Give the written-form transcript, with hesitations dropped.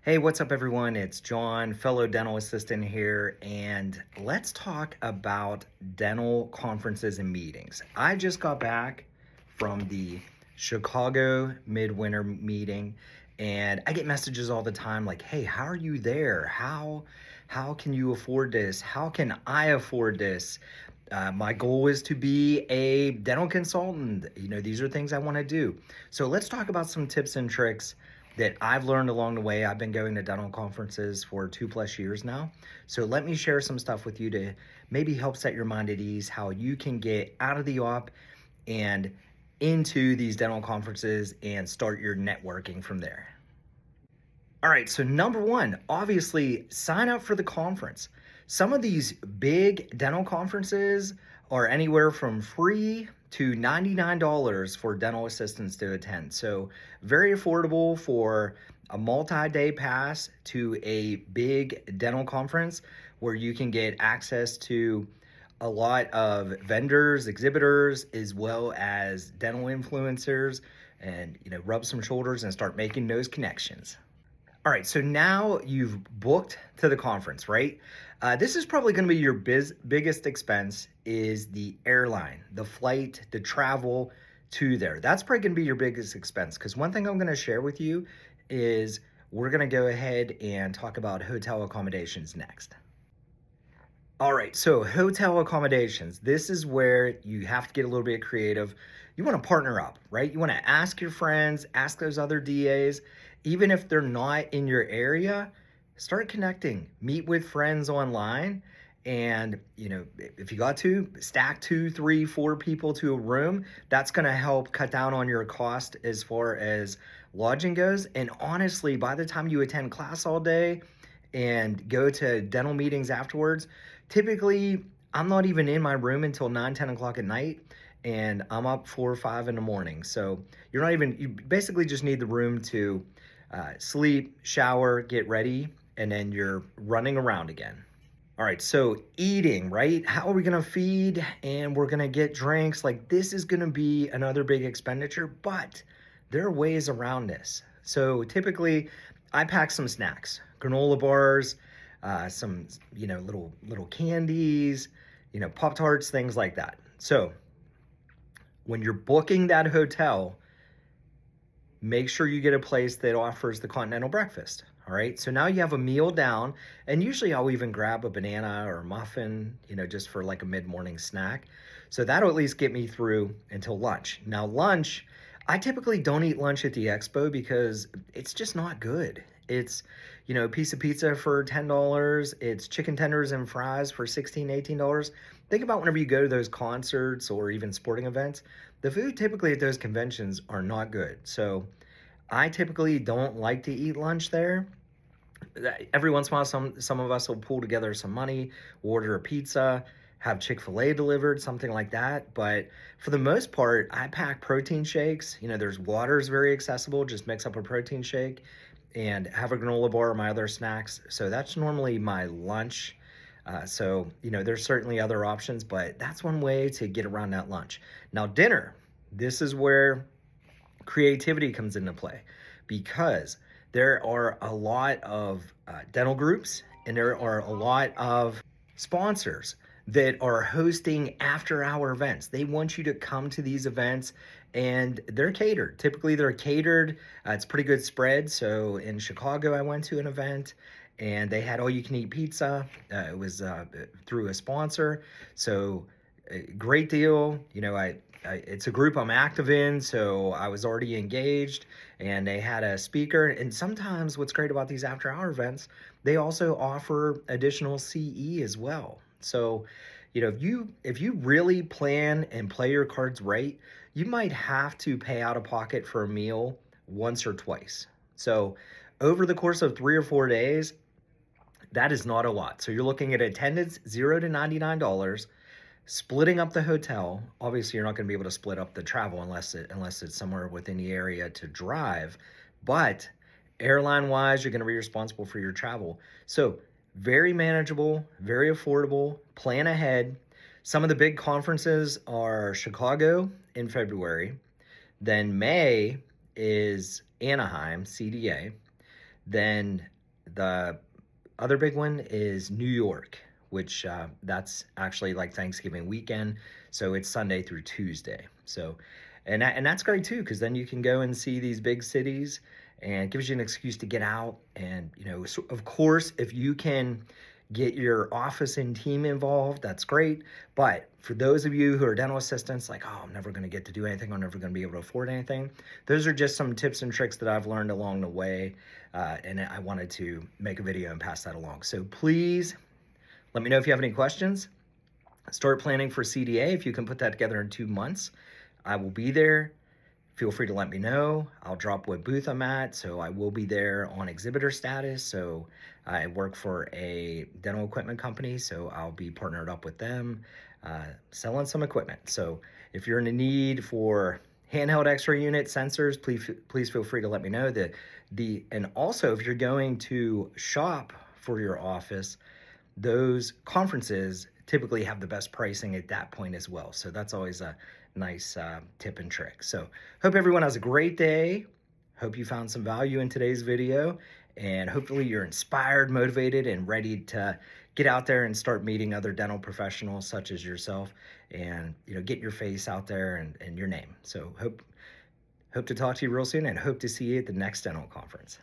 Hey, what's up, everyone? It's John, fellow dental assistant here, and let's talk about dental conferences and meetings. I just got back from the Chicago Midwinter meeting, and I get messages all the time like, "Hey, how are you there? How can you afford this? How can I afford this? My goal is to be a dental consultant. These are things I want to do." So let's talk about some tips and tricks that I've learned along the way. I've been going to dental conferences for 2+ years now. So let me share some stuff with you to maybe help set your mind at ease, how you can get out of the op and into these dental conferences and start your networking from there. All right, so number one, obviously sign up for the conference. Some of these big dental conferences are anywhere from free to $99 for dental assistants to attend. So, very affordable for a multi day pass to a big dental conference where you can get access to a lot of vendors, exhibitors, as well as dental influencers, and rub some shoulders and start making those connections. All right, so now you've booked to the conference, right? This is probably going to be your biggest expense is the airline, the flight, the travel to there. That's probably going to be your biggest expense because one thing I'm going to share with you is we're going to go ahead and talk about hotel accommodations next. All right, so hotel accommodations. This is where you have to get a little bit creative. You want to partner up, right? You want to ask your friends, ask those other DAs, even if they're not in your area, start connecting, meet with friends online. And, if you got to stack 2, 3, 4 people to a room, that's going to help cut down on your cost as far as lodging goes. And honestly, by the time you attend class all day, and go to dental meetings afterwards. Typically, I'm not even in my room until 9, 10 o'clock at night, and I'm up 4 or 5 in the morning. So you basically just need the room to sleep, shower, get ready, and then you're running around again. All right, so eating, right? How are we gonna feed? And we're gonna get drinks. Like, this is gonna be another big expenditure, but there are ways around this. So typically, I pack some snacks, granola bars, some little candies, Pop Tarts, things like that. So when you're booking that hotel, make sure you get a place that offers the continental breakfast. All right. So now you have a meal down, and usually I'll even grab a banana or a muffin, just for like a mid morning snack. So that'll at least get me through until lunch. Now, lunch, I typically don't eat lunch at the expo because it's just not good. It's, a piece of pizza for $10. It's chicken tenders and fries for $16, $18. Think about whenever you go to those concerts or even sporting events, the food typically at those conventions are not good. So I typically don't like to eat lunch there. Every once in a while, some of us will pull together some money, order a pizza, have Chick-fil-A delivered, something like that. But for the most part, I pack protein shakes. There's water's very accessible. Just mix up a protein shake and have a granola bar or my other snacks. So that's normally my lunch. There's certainly other options, but that's one way to get around that lunch. Now, dinner, this is where creativity comes into play because there are a lot of dental groups and there are a lot of sponsors that are hosting after-hour events. They want you to come to these events, and they're catered. Typically, they're catered. It's pretty good spread. So in Chicago, I went to an event, and they had all-you-can-eat pizza. It was through a sponsor. So great deal. It's a group I'm active in, so I was already engaged, and they had a speaker. And sometimes what's great about these after-hour events, they also offer additional CE as well. So, if you really plan and play your cards right, you might have to pay out of pocket for a meal once or twice. So, over the course of 3 or 4 days, that is not a lot. So you're looking at attendance $0 to $99. Splitting up the hotel, obviously you're not going to be able to split up the travel unless it's somewhere within the area to drive. But airline wise, you're going to be responsible for your travel. So very manageable, very affordable. Plan ahead. Some of the big conferences are Chicago in February. Then May is Anaheim, CDA. Then The other big one is New York, which that's actually like Thanksgiving weekend. So it's Sunday through Tuesday. So, and that's great too, because then you can go and see these big cities, and it gives you an excuse to get out. And so of course, if you can get your office and team involved, that's great. But for those of you who are dental assistants, like, oh, I'm never going to get to do anything, I'm never going to be able to afford anything, those are just some tips and tricks that I've learned along the way. And I wanted to make a video and pass that along. So please let me know if you have any questions. Start planning for CDA. If you can put that together in 2 months, I will be there. Feel free to let me know. I'll drop what booth I'm at. So I will be there on exhibitor status. So I work for a dental equipment company. So I'll be partnered up with them, selling some equipment. So if you're in a need for handheld x-ray unit sensors, please feel free to let me know. And also if you're going to shop for your office, those conferences typically have the best pricing at that point as well. So that's always a nice tip and trick. So hope everyone has a great day. Hope you found some value in today's video, and hopefully you're inspired, motivated, and ready to get out there and start meeting other dental professionals such as yourself, and get your face out there and your name. So hope to talk to you real soon, and hope to see you at the next dental conference.